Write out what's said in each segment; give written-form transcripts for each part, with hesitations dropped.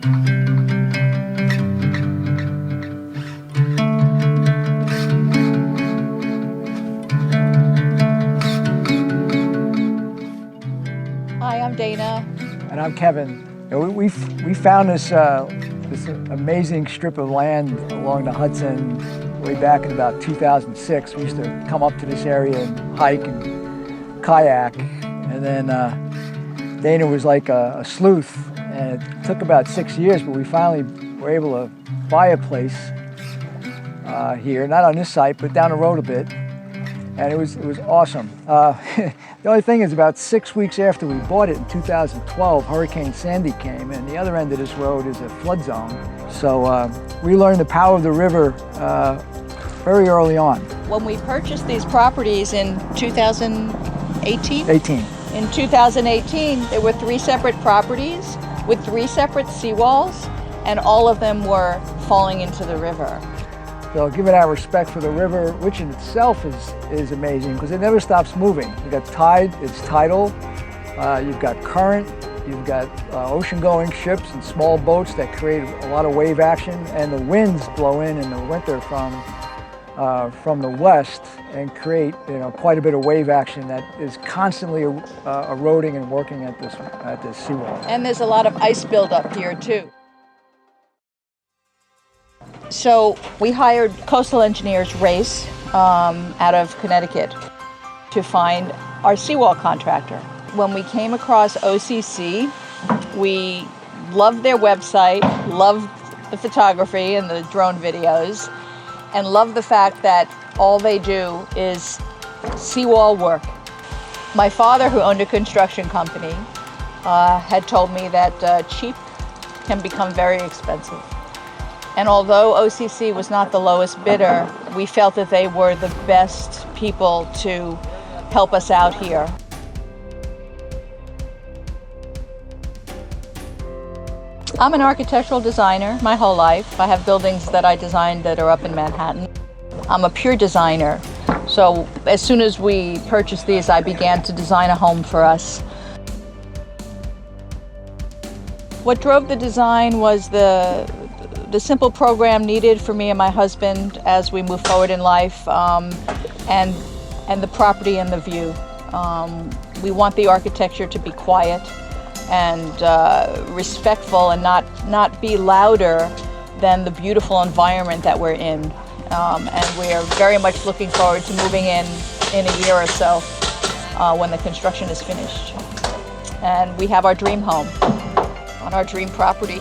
Hi, I'm Dana. And I'm Kevin. We found this amazing strip of land along the Hudson way back in about 2006. We used to come up to this area and hike and kayak. And then Dana was like a sleuth, and it took about 6 years, but we finally were able to buy a place here, not on this site, but down the road a bit. And it was awesome. The only thing is, about 6 weeks after we bought it in 2012, Hurricane Sandy came, and the other end of this road is a flood zone. So we learned the power of the river very early on. When we purchased these properties in 2018? 18. In 2018, there were 3 separate properties with 3 separate seawalls, and all of them were falling into the river. So giving our respect for the river, which in itself is amazing because it never stops moving. You've got tide, it's tidal, you've got current, you've got ocean-going ships and small boats that create a lot of wave action, and the winds blow in the winter from the west and create quite a bit of wave action that is constantly eroding and working at this seawall. And there's a lot of ice buildup here too. So we hired coastal engineers Race out of Connecticut to find our seawall contractor. When we came across OCC, we loved their website, loved the photography and the drone videos, and loved the fact that all they do is seawall work. My father, who owned a construction company, had told me that cheap can become very expensive. And although OCC was not the lowest bidder, we felt that they were the best people to help us out here. I'm an architectural designer my whole life. I have buildings that I designed that are up in Manhattan. I'm a pure designer. So as soon as we purchased these, I began to design a home for us. What drove the design was the simple program needed for me and my husband as we move forward in life, and the property and the view. We want the architecture to be quiet and respectful and not be louder than the beautiful environment that we're in. And we are very much looking forward to moving in a year or so when the construction is finished. And we have our dream home on our dream property.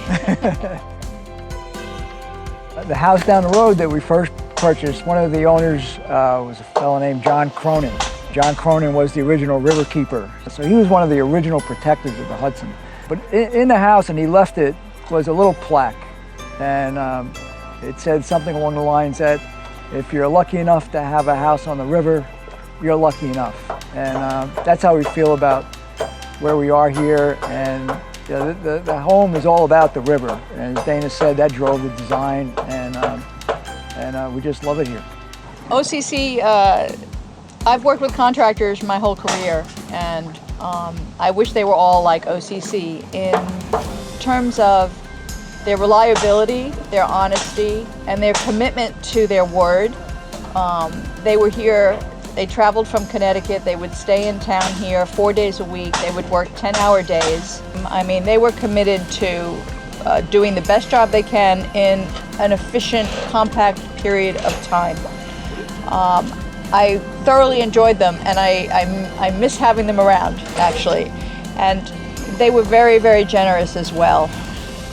The house down the road that we first purchased, one of the owners was a fellow named John Cronin. John Cronin was the original river keeper. So he was one of the original protectors of the Hudson. But in the house, and he left it, was a little plaque. And it said something along the lines that if you're lucky enough to have a house on the river, you're lucky enough. And that's how we feel about where we are here. And the home is all about the river, and as Dana said, that drove the design, and we just love it here. OCC, I've worked with contractors my whole career, and I wish they were all like OCC in terms of their reliability, their honesty, and their commitment to their word. They were here. They traveled from Connecticut. They would stay in town here 4 days a week. They would work 10-hour days. I mean, they were committed to doing the best job they can in an efficient, compact period of time. I thoroughly enjoyed them, and I miss having them around, actually. And they were very, very generous as well.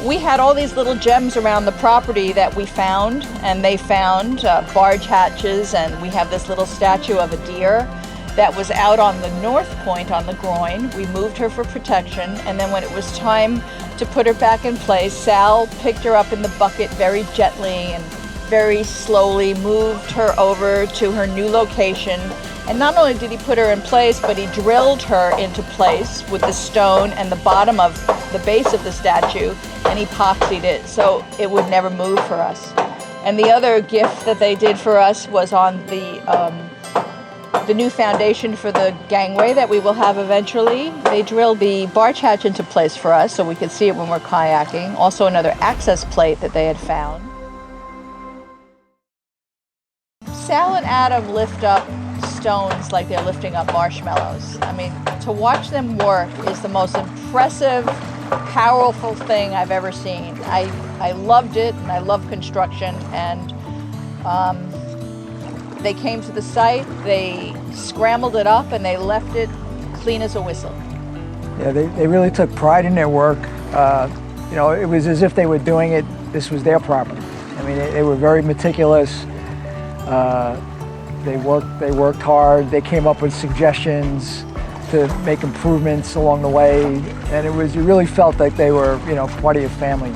We had all these little gems around the property that we found, and they found barge hatches, and we have this little statue of a deer that was out on the north point on the groin. We moved her for protection, and then when it was time to put her back in place, Sal picked her up in the bucket very gently and very slowly moved her over to her new location. And not only did he put her in place, but he drilled her into place with the stone and the bottom of the base of the statue, and epoxied it so it would never move for us. And the other gift that they did for us was on the the new foundation for the gangway that we will have eventually. They drilled the barge hatch into place for us so we could see it when we're kayaking. Also another access plate that they had found. Sal and Adam lift up stones like they're lifting up marshmallows. I mean, to watch them work is the most impressive, powerful thing I've ever seen. I loved it, and I love construction, and they came to the site, they scrambled it up, and they left it clean as a whistle. Yeah, they really took pride in their work. You know, it was as if they were doing it, this was their property. I mean, they were very meticulous. They worked hard. They came up with suggestions to make improvements along the way, and you really felt like they were, you know, part of your family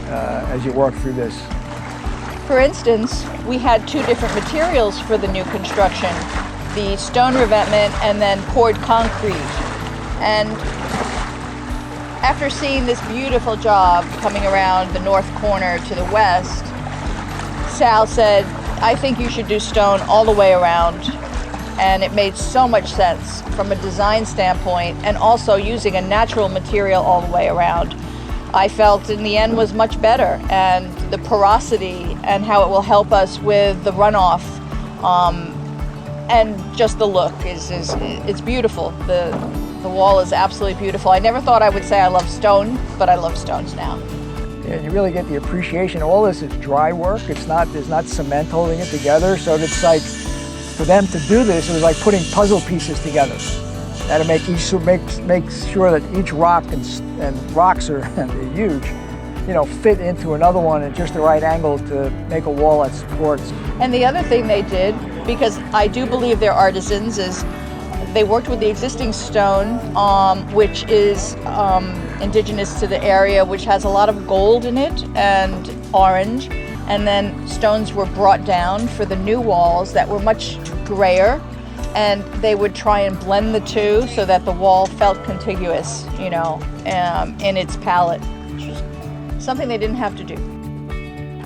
as you worked through this. For instance, we had two different materials for the new construction, the stone revetment and then poured concrete. And after seeing this beautiful job coming around the north corner to the west, Sal said, I think you should do stone all the way around. And it made so much sense from a design standpoint, and also using a natural material all the way around. I felt in the end was much better, and the porosity and how it will help us with the runoff, and just the look it's beautiful. The wall is absolutely beautiful. I never thought I would say I love stone, but I love stones now. Yeah, you really get the appreciation. All this is dry work. There's not cement holding it together, so it's like, for them to do this, it was like putting puzzle pieces together. That to make sure that each rock and rocks are they're huge, you know, fit into another one at just the right angle to make a wall that supports. And the other thing they did, because I do believe they're artisans, is they worked with the existing stone, which is indigenous to the area, which has a lot of gold in it and orange. And then stones were brought down for the new walls that were much grayer, and they would try and blend the two so that the wall felt contiguous, you know, in its palette, which is something they didn't have to do.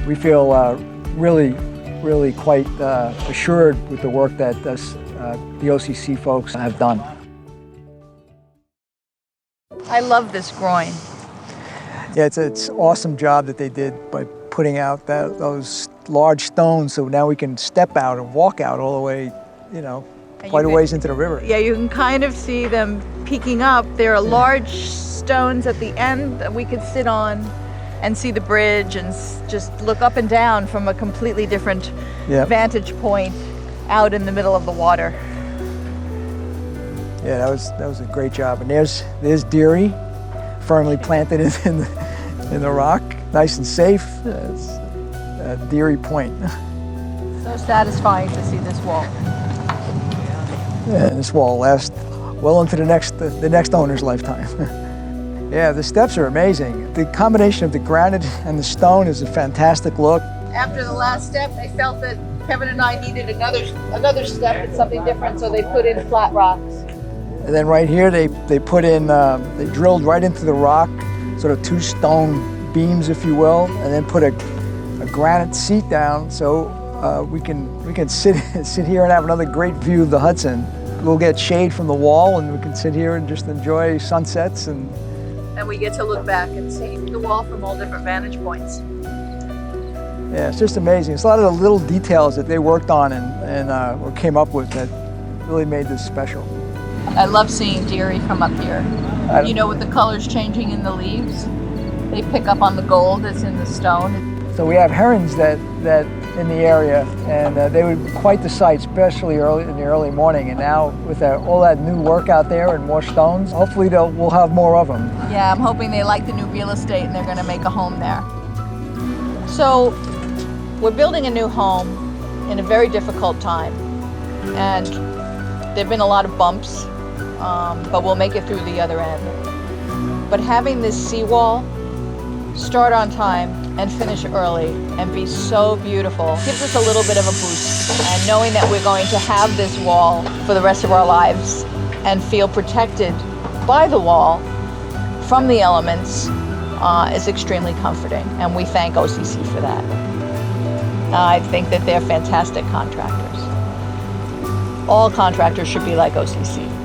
We feel really quite assured with the work that the OCC folks have done. I love this groin. Yeah, it's an awesome job that they did by putting out those large stones, so now we can step out and walk out all the way, you know, quite a ways into the river. Yeah, you can kind of see them peeking up. There are large stones at the end that we could sit on and see the bridge and just look up and down from a completely different vantage point out in the middle of the water. Yeah, that was a great job. And there's Deary, firmly planted in the rock, nice and safe. It's Deary Point. So satisfying to see this wall. Yeah, this wall lasts well into the next owner's lifetime. Yeah, the steps are amazing. The combination of the granite and the stone is a fantastic look. After the last step, they felt that Kevin and I needed another step and something different, so they put in flat rocks. And then right here, they put in, they drilled right into the rock, sort of two stone beams, if you will, and then put a granite seat down, so we can sit here and have another great view of the Hudson. We'll get shade from the wall, and we can sit here and just enjoy sunsets, and we get to look back and see the wall from all different vantage points. Yeah, it's just amazing. It's a lot of the little details that they worked on and came up with that really made this special. I love seeing Deary from up here. You know, with the colors changing in the leaves, they pick up on the gold that's in the stone. So we have herons that in the area, and they were quite the sight, especially in the early morning. And now with all that new work out there and more stones, hopefully we'll have more of them. Yeah, I'm hoping they like the new real estate and they're going to make a home there. So we're building a new home in a very difficult time, and there've been a lot of bumps, but we'll make it through the other end. But having this seawall start on time and finish early and be so beautiful gives us a little bit of a boost. And knowing that we're going to have this wall for the rest of our lives and feel protected by the wall from the elements is extremely comforting, and we thank OCC for that. I think that they're fantastic contractors. all contractors should be like OCC.